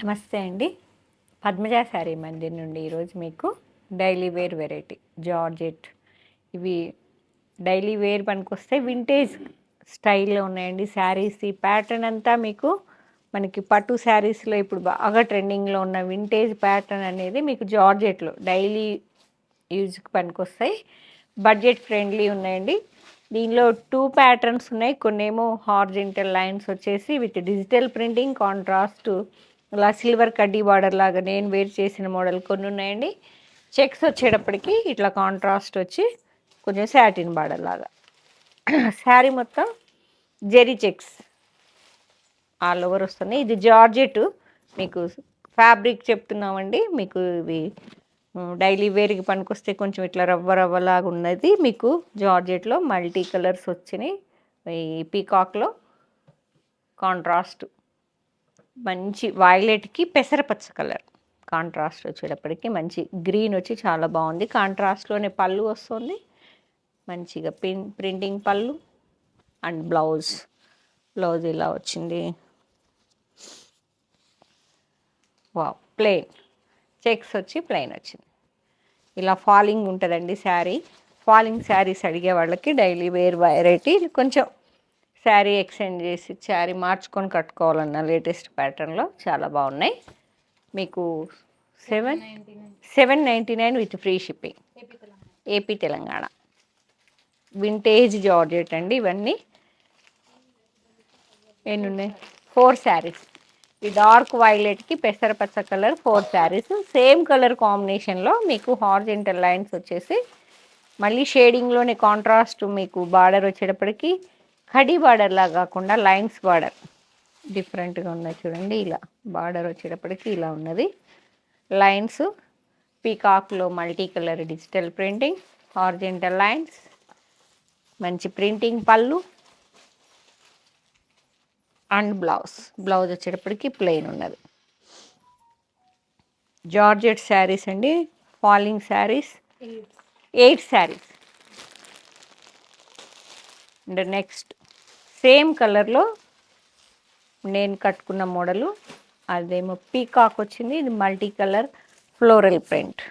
నమస్తే అండి. పద్మజ శారీ మందిర్ నుండి ఈరోజు మీకు డైలీ వేర్ వెరైటీ జార్జెట్ ఇవి డైలీ వేర్ పనికొస్తే వింటేజ్ స్టైల్లో ఉన్నాయండి శారీస్. ఈ ప్యాటర్న్ అంతా మీకు మనకి పట్టు శారీస్లో ఇప్పుడు బాగా ట్రెండింగ్లో ఉన్న వింటేజ్ ప్యాటర్న్ అనేది మీకు జార్జెట్లో డైలీ యూజ్కి పనికొస్తాయి. బడ్జెట్ ఫ్రెండ్లీ ఉన్నాయండి. దీనిలో 2 ప్యాటర్న్స్ ఉన్నాయి. కొన్నేమో హార్జెంటల్ లైన్స్ వచ్చేసి విత్ డిజిటల్ ప్రింటింగ్ కాంట్రాస్ట్ ఇలా సిల్వర్ కడ్డీ బార్డర్ లాగా నేను వేర్ చేసిన మోడల్ కొన్ని ఉన్నాయండి. చెక్స్ వచ్చేటప్పటికి ఇట్లా కాంట్రాస్ట్ వచ్చి కొంచెం శాటిన్ బార్డర్ లాగా శారీ మొత్తం జెరీ చెక్స్ ఆల్ ఓవర్ వస్తుంది. ఇది జార్జెట్ మీకు ఫ్యాబ్రిక్ చెప్తున్నామండి. మీకు ఇవి డైలీ వేర్కి పనికొస్తే కొంచెం ఇట్లా రవ్వ రవ్వలాగా ఉన్నది. మీకు జార్జెట్లో మల్టీ కలర్స్ వచ్చినాయి. ఈ పీకాక్లో కాంట్రాస్ట్ మంచి వైలెట్కి పెసరపచ్చ కలర్ కాంట్రాస్ట్ వచ్చేటప్పటికి మంచి గ్రీన్ వచ్చి చాలా బాగుంది. కాంట్రాస్ట్లోనే పళ్ళు వస్తుంది. మంచిగా ప్రింటింగ్ పళ్ళు అండ్ బ్లౌజ్ ఇలా వచ్చింది. వావ్, ప్లెయిన్ చెక్స్ వచ్చి ప్లెయిన్ వచ్చింది. ఇలా ఫాలింగ్ ఉంటుందండి శారీ. ఫాలింగ్ శారీస్ అడిగే వాళ్ళకి డైలీ వేర్ వెరైటీ కొంచెం శారీ ఎక్స్చేంజ్ చేసి శారీ మార్చుకొని కట్టుకోవాలన్న లేటెస్ట్ ప్యాటర్న్లో చాలా బాగున్నాయి. మీకు 799 with free shipping. AP Telangana vintage georgette అండి. ఇవన్నీ ఎన్ని ఉన్నాయి? 4 శారీస్. ఈ డార్క్ వైలెట్కి పెసరపచ్చ కలర్ 4 శారీస్ సేమ్ కలర్ కాంబినేషన్లో మీకు హార్జెంటల్ లైన్స్ వచ్చేసి మళ్ళీ షేడింగ్లోనే కాంట్రాస్ట్ మీకు బార్డర్ వచ్చేటప్పటికి కడీ బార్డర్ లాగా కాకుండా లైన్స్ బార్డర్ డిఫరెంట్గా ఉన్నాయి చూడండి. ఇలా బార్డర్ వచ్చేటప్పటికి ఇలా ఉన్నది. లైన్స్ పీకాక్లో multi colour digital printing horizontal lines మంచి ప్రింటింగ్ పళ్ళు అండ్ బ్లౌజ్ వచ్చేటప్పటికి ప్లెయిన్ ఉన్నది. జార్జెట్ శారీస్ అండి. Falling saris 8 saris. And next same కలర్లో నేను కట్టుకున్న మోడలు అదేమో పీకాక్ వచ్చింది. ఇది multi colour floral print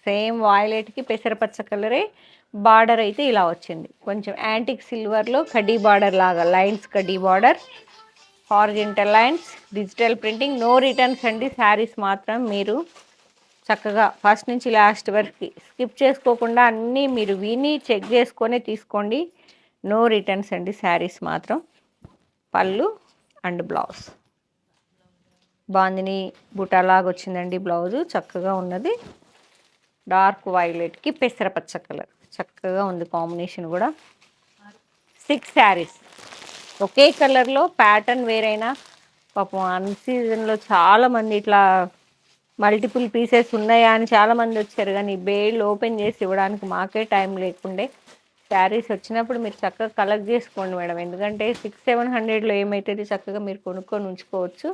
same వాయిలెట్కి పెసరపచ్చ కలరే. బార్డర్ అయితే ఇలా వచ్చింది. కొంచెం యాంటిక్ సిల్వర్లో కడ్డీ బార్డర్ లాగా లైన్స్ కడ్డీ border horizontal lines digital printing. No returns అండి. శారీస్ మాత్రం మీరు చక్కగా ఫస్ట్ నుంచి లాస్ట్ వరకు స్కిప్ చేసుకోకుండా అన్నీ మీరు విని చెక్ చేసుకొని తీసుకోండి. నో రిటర్న్స్ అండి. శారీస్ మాత్రం పళ్ళు అండ్ బ్లౌజ్ బాందిని బుటాలాగా వచ్చిందండి. బ్లౌజు చక్కగా ఉన్నది. డార్క్ వైలెట్కి పెసరపచ్చ కలర్ చక్కగా ఉంది కాంబినేషన్ కూడా. 6 శారీస్ ఒకే కలర్లో ప్యాటర్న్ వేరైనా పాపం అన్ సీజన్లో చాలామంది ఇట్లా మల్టిపుల్ పీసెస్ ఉన్నాయా అని చాలామంది వచ్చారు. కానీ బేల్ ఓపెన్ చేసి ఇవ్వడానికి మాకే టైం లేకుండే. శారీస్ వచ్చినప్పుడు మీరు చక్కగా కలెక్ట్ చేసుకోండి మేడం. ఎందుకంటే 600-700లో ఏమవుతుంది చక్కగా మీరు కొనుక్కొని ఉంచుకోవచ్చు.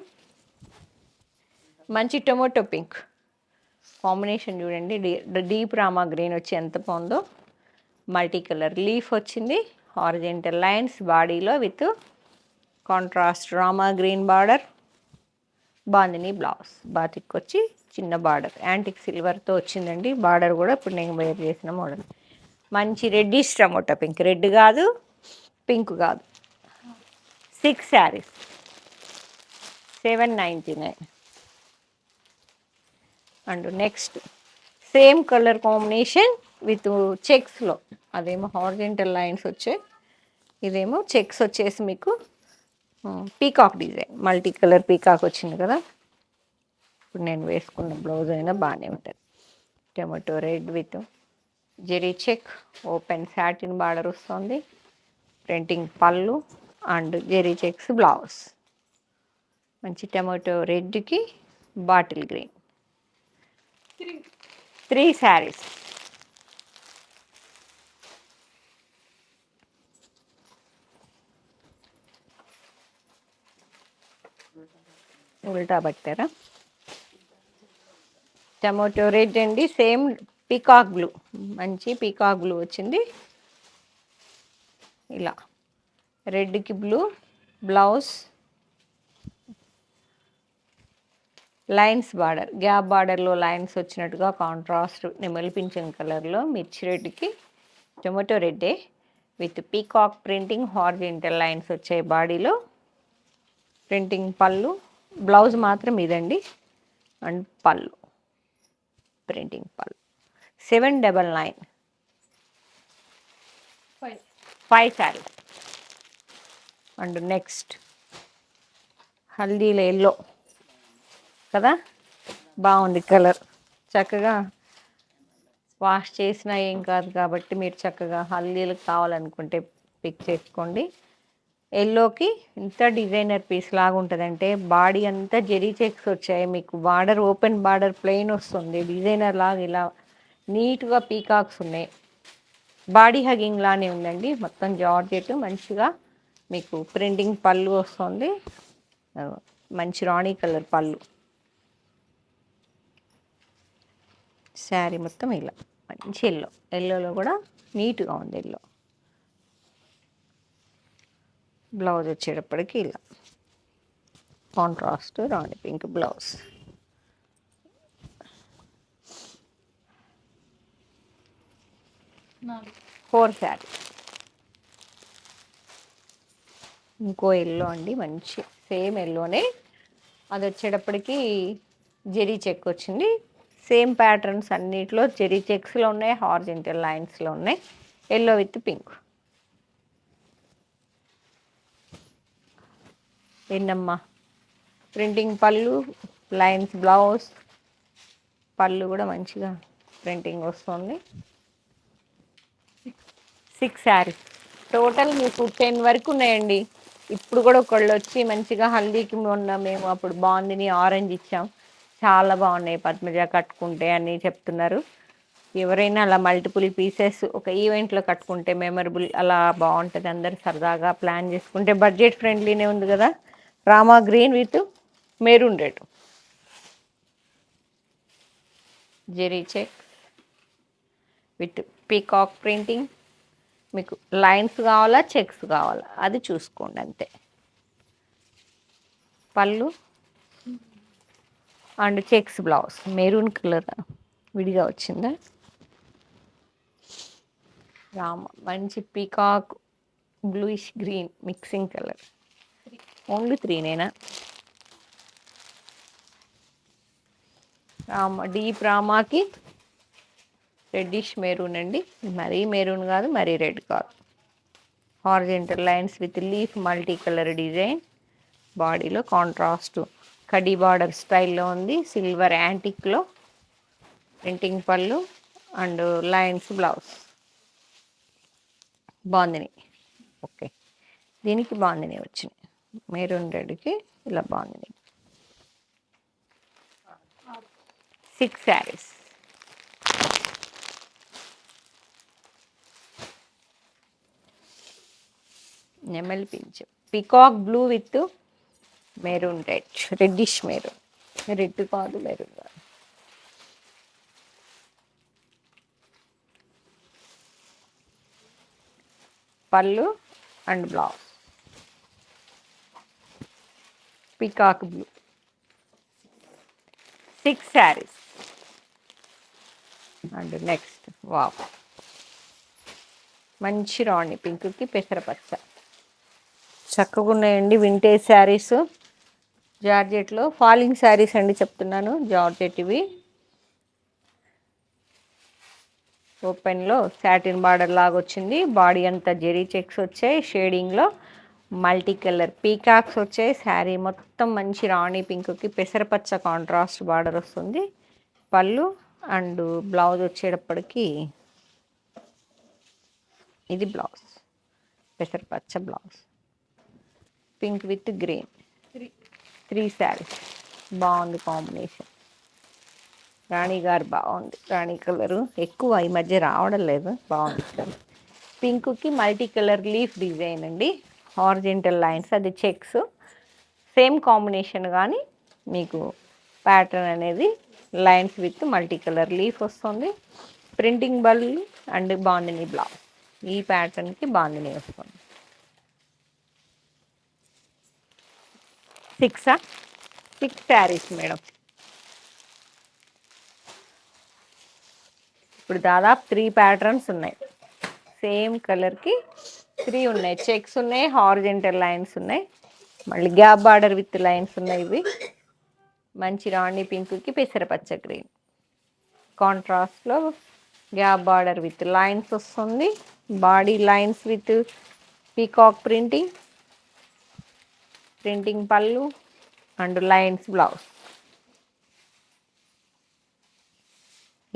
మంచి టొమాటో పింక్ కాంబినేషన్ చూడండి. డీప్ రామా గ్రీన్ వచ్చి ఎంత బాగుందో. మల్టీ కలర్ లీఫ్ వచ్చింది. హారిజెంటల్ లైన్స్ బాడీలో with contrast rama green border bandhani blouse batik వచ్చి చిన్న బార్డర్ యాంటిక్ సిల్వర్తో వచ్చిందండి. బార్డర్ కూడా ఇప్పుడు నేను వేర్ చేసిన మోడల్. మంచి రెడ్డిష్ టమోటా పింక్. రెడ్ కాదు పింక్ కాదు. 6 saris 799. And next same colour combination with చెక్స్లో అదేమో హార్జెంటల్ లైన్స్ వచ్చాయి. ఇదేమో చెక్స్ వచ్చేసి మీకు peacock design multi colour peacock వచ్చింది కదా. ఇప్పుడు నేను వేసుకున్న బ్లౌజ్ అయినా బాగానే ఉంటుంది. Tomato red with zari check open satin border వస్తుంది. ప్రింటింగ్ పళ్ళు అండ్ జెరీ చెక్స్ బ్లౌజ్. మంచి టొమాటో రెడ్కి బాటిల్ గ్రీన్. 3 శారీస్. ఉల్టా పట్టారా. టమాటో రెడ్ అండి. సేమ్ పీకాక్ బ్లూ మంచి పీకాక్ బ్లూ వచ్చింది. ఇలా రెడ్కి blue blouse lines border, gap బార్డర్లో లైన్స్ వచ్చినట్టుగా కాంట్రాస్ట్ నెమలి పింఛన్ కలర్లో మిర్చి రెడ్కి టొమాటో రెడ్డే with peacock printing horizontal lines వచ్చాయి బాడీలో. ప్రింటింగ్ పళ్ళు, బ్లౌజ్ మాత్రం ఇదండి. అండ్ పళ్ళు, ప్రింటింగ్ పళ్ళు 799. 5 శారీ. అండ్ నెక్స్ట్ హల్దీలో ఎల్లో కదా, బాగుంది కలర్. చక్కగా వాష్ చేసినా ఏం కాదు కాబట్టి మీరు చక్కగా హల్దీలకు కావాలనుకుంటే పిక్ చేసుకోండి. ఎల్లోకి ఇంత డిజైనర్ పీస్ లాగా ఉంటుందంటే బాడీ అంతా జెరీ చెక్స్ వచ్చాయి మీకు. బార్డర్ ఓపెన్ బార్డర్ ప్లెయిన్ వస్తుంది, డిజైనర్ లాగా ఇలా నీట్గా పీకాక్స్ ఉన్నాయి. బాడీ హగింగ్ లానే ఉందండి, మొత్తం జార్జెట్ మంచిగా మీకు ప్రింటింగ్ పళ్ళు వస్తుంది. మంచి రాణి కలర్ పళ్ళు. శారీ మొత్తం ఇలా మంచి ఎల్లో, ఎల్లోలో కూడా నీట్గా ఉంది ఎల్లో. బ్లౌజ్ వచ్చేటప్పటికి ఇలా contrast rani pink blouse. Four sari. ఇంకో ఎల్లో అండి, మంచి సేమ్ ఎల్లోనే, అది వచ్చేటప్పటికి జెరీ చెక్ వచ్చింది. సేమ్ ప్యాటర్న్స్ అన్నిట్లో జెరీ చెక్స్లో ఉన్నాయి, హార్జెంటల్ లైన్స్లో ఉన్నాయి. Yellow with pink. ఎన్నమ్మా ప్రింటింగ్ పళ్ళు, లైన్స్ బ్లౌజ్, పళ్ళు కూడా మంచిగా ప్రింటింగ్ వస్తుంది. 6 శారీస్ టోటల్ మీకు 10 వరకు ఉన్నాయండి. ఇప్పుడు కూడా ఒకళ్ళు వచ్చి మంచిగా హల్దీకి మొన్న మేము అప్పుడు బాగుంది ఆరెంజ్ ఇచ్చాం, చాలా బాగున్నాయి పద్మజ కట్టుకుంటే అని చెప్తున్నారు. ఎవరైనా అలా మల్టిపుల్ పీసెస్ ఒక ఈవెంట్లో కట్టుకుంటే మెమరబుల్, అలా బాగుంటుంది. అందరు సరదాగా ప్లాన్ చేసుకుంటే బడ్జెట్ ఫ్రెండ్లీనే ఉంది కదా. Rama green with maroon red, zari check with peacock printing. మీకు లైన్స్ కావాలా చెక్స్ కావాలా అది చూసుకోండి అంతే. పళ్ళు and checks blouse maroon colour విడిగా వచ్చిందా. రామ మంచి peacock bluish green mixing colour. Only 3నేనా. రామ డీప్ రామాకి రెడ్డిష్ మెరూన్ అండి, మరీ మెరూన్ కాదు మరీ రెడ్ కాదు. Horizontal lines with leaf multi colour design. బాడీలో కాంట్రాస్ట్ కడీ బార్డర్ స్టైల్లో ఉంది, సిల్వర్ యాంటిక్లో ప్రింటింగ్ పళ్ళు అండ్ లైన్స్ బ్లౌజ్. బాగుంది, ఓకే. దీనికి బాగుంది వచ్చినాయి, మెరూన్ రెడ్కి ఇలా బాగుంది. 6 శారీస్. నెమలి పింఛం peacock blue with maroon red, reddish maroon, red కాదు మెరూన్ కాదు. పళ్ళు and blouse peacock blue. 6 saris. And next wow మంచి రాణి పింక్కి పెసరపచ్చ, చక్కగా ఉన్నాయండి వింటేజ్ శారీస్. జార్జెట్లో ఫాలింగ్ శారీస్ అండి చెప్తున్నాను, జార్జెట్ ఇవి. ఓపెన్లో సాటిన్ బార్డర్ లాగా వచ్చింది, బాడీ అంతా జెరీ చెక్స్ వచ్చాయి, షేడింగ్లో మల్టీ కలర్ పీకాక్స్ వచ్చాయి. శారీ మొత్తం మంచి రాణి పింక్కి పెసరపచ్చ కాంట్రాస్ట్ బార్డర్ వస్తుంది. పళ్ళు అండ్ బ్లౌజ్ వచ్చేటప్పటికి ఇది బ్లౌజ్, పెసరపచ్చ blouse, pink with green. 3 saris. బాగుంది కాంబినేషన్. రాణి గారు బాగుంది, రాణి కలరు ఎక్కువ ఈ మధ్య రావడం లేదు, బాగుంది కలర్. పింక్కి మల్టీ కలర్ లీఫ్ డిజైన్ అండి, హార్జెంటల్ లైన్స్, అది చెక్స్ సేమ్ కాంబినేషన్ కానీ మీకు ప్యాటర్న్ అనేది lines with multi colour leaf వస్తుంది. ప్రింటింగ్ బల్లు అండ్ బాందిని బ్లౌజ్, ఈ ప్యాటర్న్కి బాందిని వస్తుంది. 6 శారీస్ మేడం. ఇప్పుడు దాదాపు 3 ప్యాటర్న్స్ ఉన్నాయి. సేమ్ కలర్కి 3 ఉన్నాయి. చెక్స్ ఉన్నాయి, హారిజెంటల్ లైన్స్ ఉన్నాయి, మళ్ళీ గ్యాప్ బార్డర్ విత్ లైన్స్ ఉన్నాయి. ఇవి మంచి రాణి పింక్కి పెసరపచ్చ గ్రీన్ కాంట్రాస్ట్లో గ్యాప్ బార్డర్ విత్ లైన్స్ వస్తుంది. Body lines with peacock printing పళ్ళు అండ్ లైన్స్ బ్లౌజ్.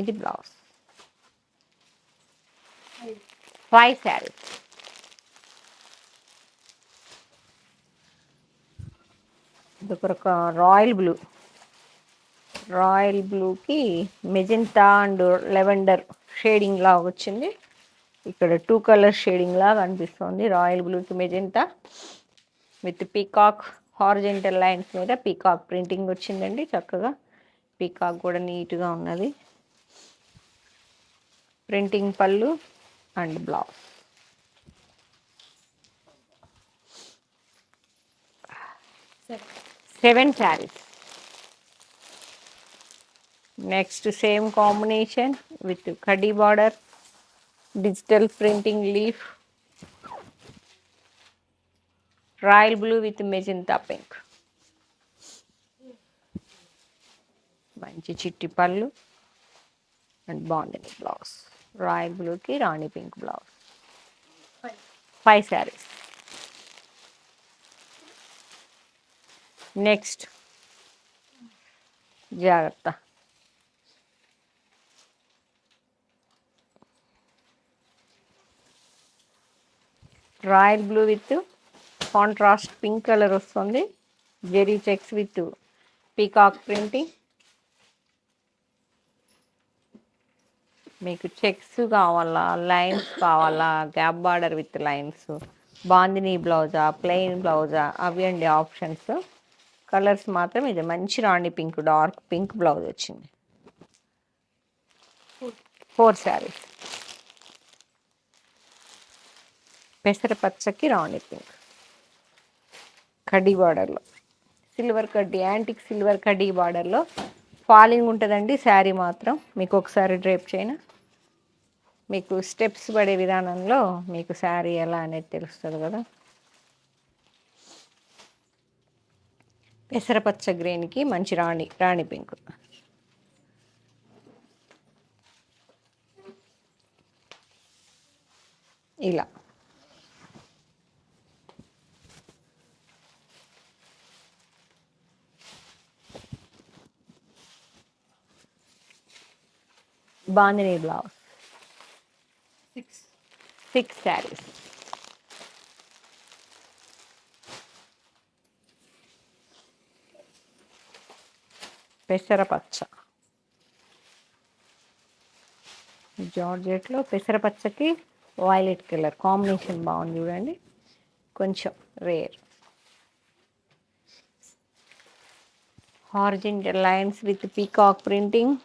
ఇది బ్లౌజ్. 5 శారీస్. ఇదొక రాయల్ బ్లూకి మెజెంటా అండ్ లెవెండర్ షేడింగ్ లాగా వచ్చింది. ఇక్కడ 2 కలర్ షేడింగ్ లాగా అనిపిస్తుంది. రాయల్ బ్లూకి magenta with peacock horizontal lines మీద పీకాక్ ప్రింటింగ్ వచ్చిందండి. చక్కగా పీకాక్ కూడా నీట్గా ఉన్నది. ప్రింటింగ్ పళ్ళు and blouse. 7 saris. Next same combination with కడ్డీ border, digital printing leaf, royal blue with magenta pink, మంచి చిట్టి పళ్ళు అండ్ బాగుంది బ్లౌజ్. రాయల్ బ్లూకి rani pink blouse. 5 saris. Next జాగ్రత్త, royal blue with contrast pink colour వస్తుంది. Zari checks with peacock printing. మీకు checks కావాలా, లైన్స్ కావాలా, gap border with lines, bandhani బ్లౌజా, ప్లెయిన్ బ్లౌజా, అవి అండి ఆప్షన్స్. కలర్స్ మాత్రం ఇది మంచి rani pink, dark pink blouse వచ్చింది. 4 శారీస్. పెసరపచ్చకి రాణి పింక్ కడ్డీ బార్డర్లో, సిల్వర్ కడ్డీ, యాంటిక్ సిల్వర్ కడ్డీ బార్డర్లో ఫాలింగ్ ఉంటుందండి శారీ మాత్రం. మీకు ఒకసారి డ్రేప్ చేయన మీకు స్టెప్స్ పడే విధానంలో మీకు శారీ ఎలా అనేది తెలుస్తుంది కదా. పెసరపచ్చ గ్రీన్కి మంచి రాణి పింక్. ఇలా బాందినీ బ్లౌజ్. 6 శారీస్. పెసరపచ్చ జార్జెట్లో పెసరపచ్చకి వైలెట్ కలర్ కాంబినేషన్ బాగుంది చూడండి, కొంచెం rare. Horizontal lines with peacock printing,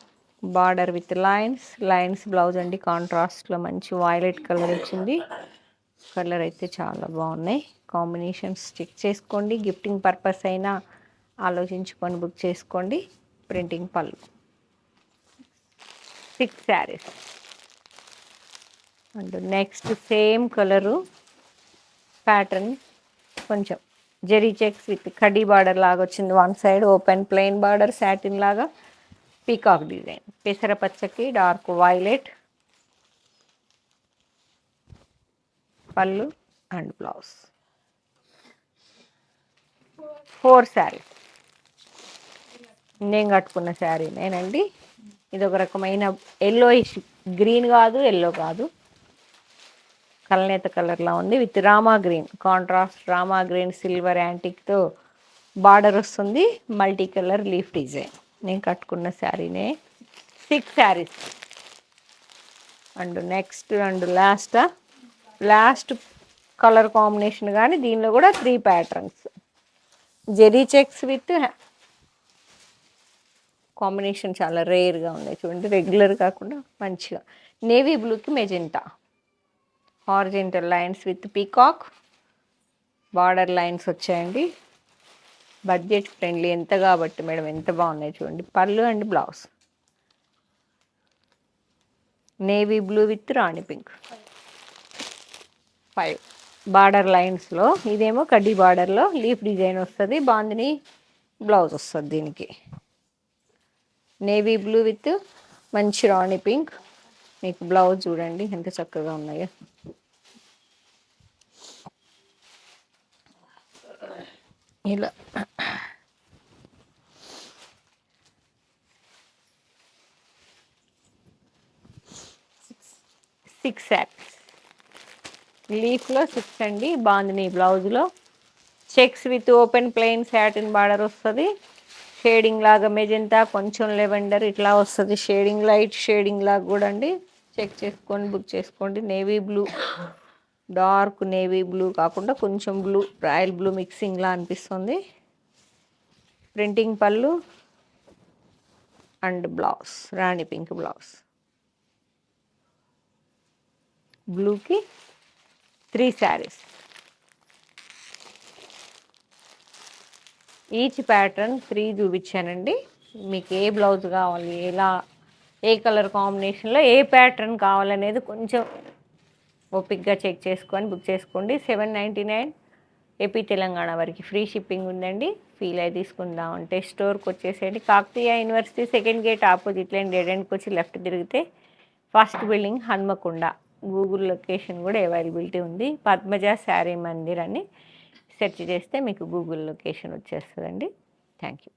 border with lines blouse అండి. కాంట్రాస్ట్లో మంచి వైలెట్ కలర్ వచ్చింది. కలర్ అయితే చాలా బాగున్నాయి. కాంబినేషన్స్ చెక్ చేసుకోండి. గిఫ్టింగ్ పర్పస్ అయినా ఆలోచించుకొని బుక్ చేసుకోండి. ప్రింటింగ్ పళ్ళు. 6 saris. And next same colour pattern కొంచెం జెరీ చెక్స్ విత్ కడ్డీ బార్డర్ లాగా వచ్చింది. One side open plain border satin లాగా పీకాక్ డిజైన్. పెసరపచ్చకి డార్క్ వైలెట్ పళ్ళు అండ్ బ్లౌజ్. 4 శారీస్. నేను కట్టుకున్న శారీ నేనండి. ఇది ఒక రకమైన ఎల్లోయిష్, గ్రీన్ కాదు ఎల్లో కాదు, కలనేత కలర్లా ఉంది with rama green contrast. Rama green silver యాంటిక్తో బార్డర్ వస్తుంది, మల్టీ కలర్ లీఫ్ డిజైన్. నేను కట్టుకున్న శారీనే. 6 saris. And next and last colour combination కానీ దీనిలో కూడా 3 patterns. Zari checks with combination చాలా రేర్గా ఉన్నాయి చూడండి, రెగ్యులర్ కాకుండా మంచిగా. నేవీ బ్లూకి magenta, horizontal lines with peacock, border lines వచ్చాయండి. బడ్జెట్ ఫ్రెండ్లీ ఎంత కాబట్టి మేడం ఎంత బాగున్నాయి చూడండి. పళ్ళు and blouse. Navy blue with Rani pink 5 border లైన్స్లో. ఇదేమో కడ్డీ బార్డర్లో లీఫ్ డిజైన్ వస్తుంది. బాందిని బ్లౌజ్ వస్తుంది దీనికి. నేవీ బ్లూ విత్ మంచి రాణి పింక్. మీకు బ్లౌజ్ చూడండి ఎంత చక్కగా ఉన్నాయో. ఇలా 6 శారీస్ లీఫ్లో 6 అండి. బాందిని బ్లౌజ్లో checks with open plain satin border వస్తుంది. షేడింగ్ లాగా మెజెంతా, కొంచెం లెవెండర్ ఇట్లా వస్తుంది. షేడింగ్ లైట్ షేడింగ్ లాగా కూడా అండి. చెక్ చేసుకొని బుక్ చేసుకోండి. Navy blue, dark navy blue కాకుండా కొంచెం బ్లూ, రాయల్ బ్లూ మిక్సింగ్లా అనిపిస్తుంది. ప్రింటింగ్ పళ్ళు and blouse Rani pink blouse. బ్లూకి 3 శారీస్. Each pattern 3 చూపించానండి. మీకు ఏ బ్లౌజ్ కావాలి, ఎలా ఏ కలర్ కాంబినేషన్లో ఏ ప్యాటర్న్ కావాలనేది కొంచెం ఓపిక్గా చెక్ చేసుకొని బుక్ చేసుకోండి. 799 ఏపీ తెలంగాణ వరకు ఫ్రీ షిప్పింగ్ ఉందండి. ఫీల్ అయి తీసుకుందాం అంటే స్టోర్కి వచ్చేసేయండి. Kakatiya university second gate opposite line dead ఎండ్కి వచ్చి లెఫ్ట్ తిరిగితే first building Hanamkonda. Google location కూడా అవైలబిలిటీ ఉంది. పద్మజ శారీ మందిర్ అని సెర్చ్ చేస్తే మీకు గూగుల్ లొకేషన్ వచ్చేస్తుందండి. Thank you.